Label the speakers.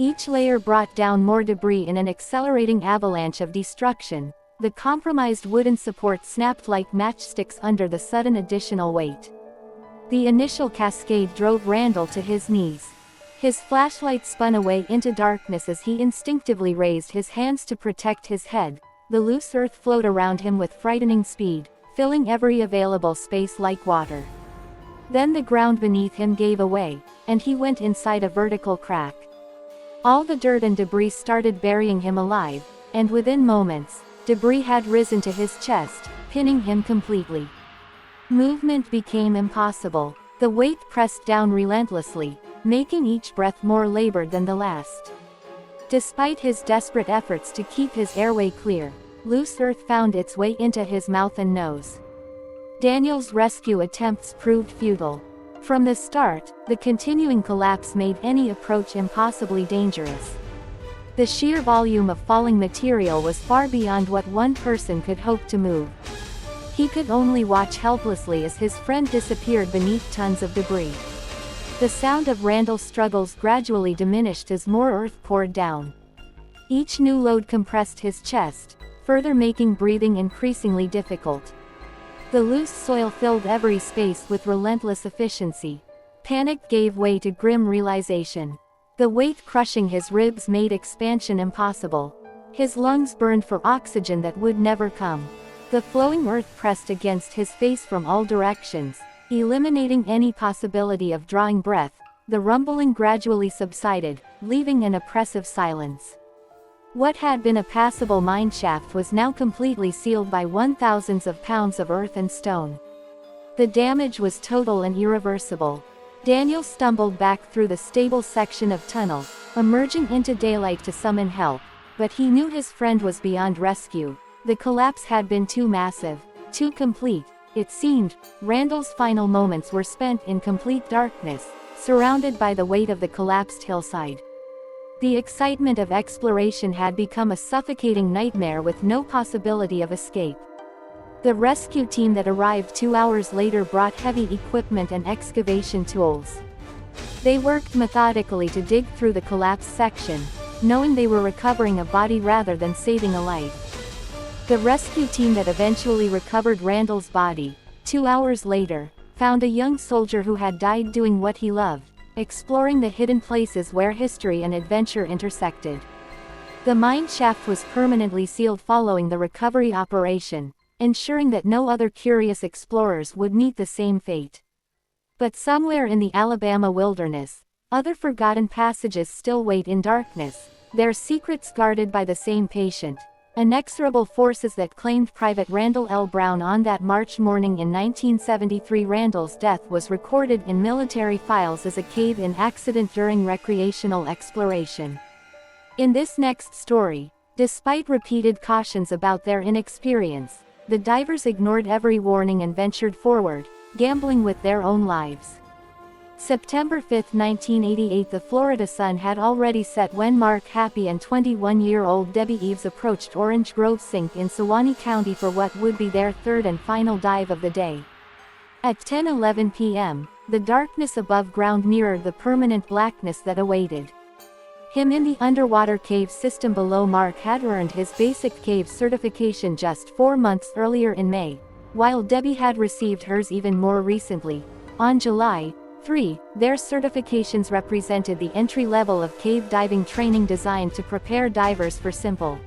Speaker 1: Each layer brought down more debris in an accelerating avalanche of destruction. The compromised wooden support snapped like matchsticks under the sudden additional weight. The initial cascade drove Randall to his knees. His flashlight spun away into darkness as he instinctively raised his hands to protect his head. The loose earth flowed around him with frightening speed, filling every available space like water. Then the ground beneath him gave away, and he went inside a vertical crack. All the dirt and debris started burying him alive, and within moments, debris had risen to his chest, pinning him completely. Movement became impossible. The weight pressed down relentlessly, making each breath more labored than the last. Despite his desperate efforts to keep his airway clear, loose earth found its way into his mouth and nose. Daniel's rescue attempts proved futile. From the start, the continuing collapse made any approach impossibly dangerous. The sheer volume of falling material was far beyond what one person could hope to move. He could only watch helplessly as his friend disappeared beneath tons of debris. The sound of Randall's struggles gradually diminished as more earth poured down. Each new load compressed his chest, further making breathing increasingly difficult. The loose soil filled every space with relentless efficiency. Panic gave way to grim realization. The weight crushing his ribs made expansion impossible. His lungs burned for oxygen that would never come. The flowing earth pressed against his face from all directions, eliminating any possibility of drawing breath. The rumbling gradually subsided, leaving an oppressive silence. What had been a passable mine shaft was now completely sealed by 1,000s of pounds of earth and stone. The damage was total and irreversible. Daniel stumbled back through the stable section of tunnel, emerging into daylight to summon help, but he knew his friend was beyond rescue. The collapse had been too massive, too complete. It seemed, Randall's final moments were spent in complete darkness, surrounded by the weight of the collapsed hillside. The excitement of exploration had become a suffocating nightmare with no possibility of escape. The rescue team that arrived 2 hours later brought heavy equipment and excavation tools. They worked methodically to dig through the collapsed section, knowing they were recovering a body rather than saving a life. The rescue team that eventually recovered Randall's body, 2 hours later, found a young soldier who had died doing what he loved, exploring the hidden places where history and adventure intersected. The mine shaft was permanently sealed following the recovery operation, ensuring that no other curious explorers would meet the same fate. But somewhere in the Alabama wilderness, other forgotten passages still wait in darkness, their secrets guarded by the same patient, inexorable forces that claimed Private Randall L. Brown on that March morning in 1973. Randall's death was recorded in military files as a cave-in accident during recreational exploration. In this next story, despite repeated cautions about their inexperience, the divers ignored every warning and ventured forward, gambling with their own lives. September 5, 1988. The Florida sun had already set when Mark Happy and 21-year-old Debbie Eves approached Orange Grove Sink in Suwannee County for what would be their third and final dive of the day. At 10:11 p.m., the darkness above ground mirrored the permanent blackness that awaited him in the underwater cave system below. Mark had earned his basic cave certification just 4 months earlier in May, while Debbie had received hers even more recently, on July 3. Their certifications represented the entry level of cave diving training designed to prepare divers for simple,